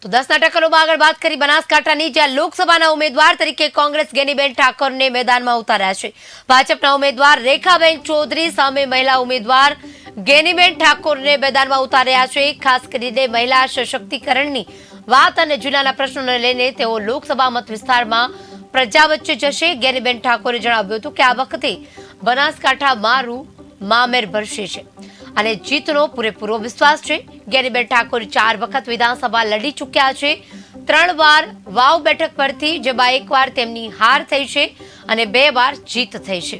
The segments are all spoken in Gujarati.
તો 10ના ટકરોમાં આગળ વાત કરી બનાસકાંઠાની, જ્યાં લોકસભાના ઉમેદવાર તરીકે કોંગ્રેસ ગેનીબેન ઠાકોરને મેદાનમાં ઉતાર્યા છે। ભાજપના ઉમેદવાર રેખાબેન ચૌધરી સામે મહિલા ઉમેદવાર ગેનીબેન ઠાકોરને મેદાનમાં ઉતાર્યા છે। ખાસ કરીને મહિલા સશક્તિકરણની વાત અને જિલ્લાના પ્રશ્નોને લઈને તેઓ લોકસભા મત વિસ્તારમાં પ્રજા વચ્ચે જશે। ગેનીબેન ઠાકોરે જણાવ્યું હતું કે આ વખતે બનાસકાંઠા મારું મામેર ભરશે છે અને જીતનો પૂરેપૂરો વિશ્વાસ છે। ગેનીબેન ઠાકોર 4 વખત વિધાનસભા લડી ચૂક્યા છે, 3 વાર વાવ બેઠક પરથી, જેમાં 1 વાર તેમની હાર થઈ છે અને 2 વાર જીત થઈ છે,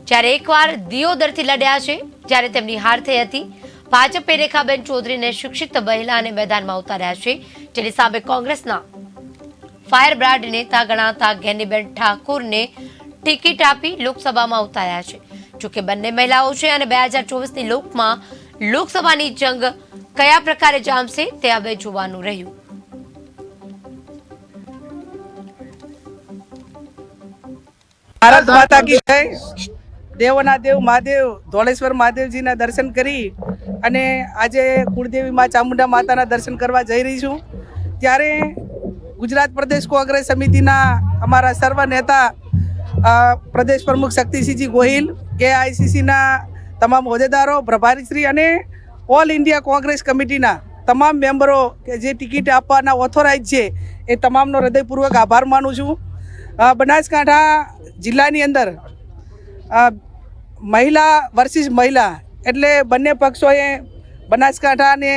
જ્યારે 1 વાર દિયોદરથી લડ્યા છે, જ્યારે તેમની હાર થઈ હતી। ભાજપે રેખાબેન ચૌધરીને શિક્ષિત મહિલાને મેદાનમાં ઉતાર્યા છે, જેની સામે કોંગ્રેસના ફાયર બ્રાન્ડ નેતા ગણાતા ગેનીબેન ઠાકોરને ટિકિટ આપી લોકસભામાં ઉતાર્યા છે। જોકે બંને મહિલાઓ છે અને 2024ની લોકસભાની જંગ કયા પ્રકારે જામશે તે હવે જોવાનું રહ્યું। ભારત માતા કી જય। દેવોના દેવ મહાદેવ ધોળેશ્વર મહાદેવજીના દર્શન કરી અને આજે કુળદેવી મા ચામુંડા માતાના દર્શન કરવા જઈ રહી છું। ત્યારે ગુજરાત પ્રદેશ કોંગ્રેસ સમિતિના અમારા સર્વ નેતા પ્રદેશ પ્રમુખ શક્તિસિંહજી ગોહિલ, KICCના તમામ હોદ્દેદારો, પ્રભારીશ્રી અને ઓલ ઇન્ડિયા કોંગ્રેસ કમિટીના તમામ મેમ્બરો કે જે ટિકિટ આપવાના ઓથોરાઇઝ છે એ તમામનો હૃદયપૂર્વક આભાર માનું છું। બનાસકાંઠા જિલ્લાની અંદર મહિલા વર્સિસ મહિલા એટલે બંને પક્ષોએ બનાસકાંઠાને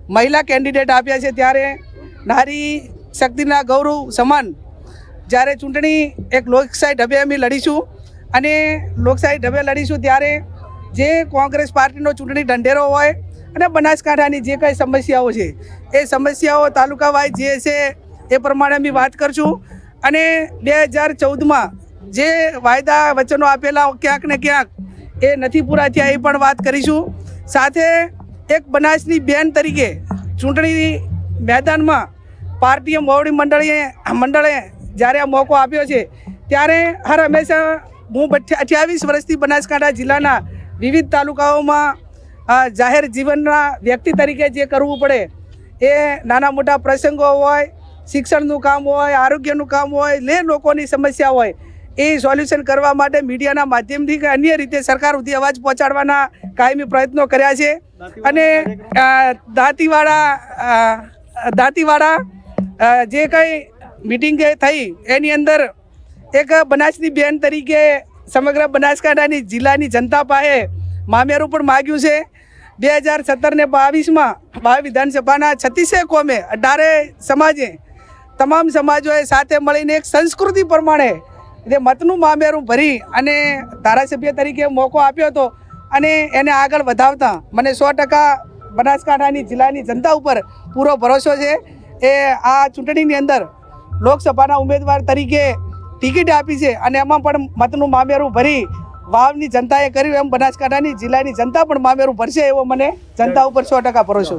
મહિલા કેન્ડિડેટ આપ્યા છે, ત્યારે નારી શક્તિના ગૌરવ સમાન જ્યારે ચૂંટણી એક લોકશાહી ઢબે અમે લડીશું અને લોકશાહી ઢબે લડીશું ત્યારે જે કોંગ્રેસ પાર્ટીનો ચૂંટણી ઢંઢેરો હોય અને બનાસકાંઠાની જે કંઈ સમસ્યાઓ છે એ સમસ્યાઓ તાલુકા વાઇઝ જે છે એ પ્રમાણે અમે વાત કરશું અને 2014માં જે વાયદા વચનો આપેલા ક્યાંક ને ક્યાંક એ નથી પૂરા થયા એ પણ વાત કરીશું। સાથે એક બનાસની બેન તરીકે ચૂંટણી મેદાનમાં પાર્ટીએ મોવડી મંડળે જ્યારે આ મોકો આપ્યો છે ત્યારે હર હંમેશા હું 28 વર્ષથી બનાસકાંઠા જિલ્લાના વિવિધ તાલુકાઓમાં જાહેર જીવનના વ્યક્તિ તરીકે જે કરવું પડે એ નાના મોટા પ્રસંગો હોય, શિક્ષણનું કામ હોય, આરોગ્યનું કામ હોય, લોકોની સમસ્યા હોય એ સોલ્યુશન કરવા માટે મીડિયાના માધ્યમથી કે અન્ય રીતે સરકાર સુધી અવાજ પહોંચાડવાના કાયમી પ્રયત્નો કર્યા છે। અને દાંતીવાડા જે કંઈ મીટિંગ થઈ એની અંદર એક બનાસની બેન તરીકે સમગ્ર બનાસકાંઠાની જિલ્લાની જનતા પાસે મામેરું પણ માગ્યું છે। 2017 ને 22માં વિધાનસભાના 36 કોમે 18 સમાજે તમામ સમાજોએ સાથે મળીને એક સંસ્કૃતિ પ્રમાણે જે મતનું મામેરું ભરી અને ધારાસભ્ય તરીકે મોકો આપ્યો હતો અને એને આગળ વધાવતા મને 100% બનાસકાંઠાની જિલ્લાની જનતા ઉપર પૂરો ભરોસો છે। એ આ ચૂંટણીની અંદર લોકસભાના ઉમેદવાર તરીકે ટિકિટ આપી છે અને એમાં પણ મતનું મામેરું ભરી વાવની જનતાએ કર્યું એમ બનાસકાંઠાની જિલ્લાની જનતા પણ મામેરું ભરશે એવો મને જનતા ઉપર 100% ભરોસો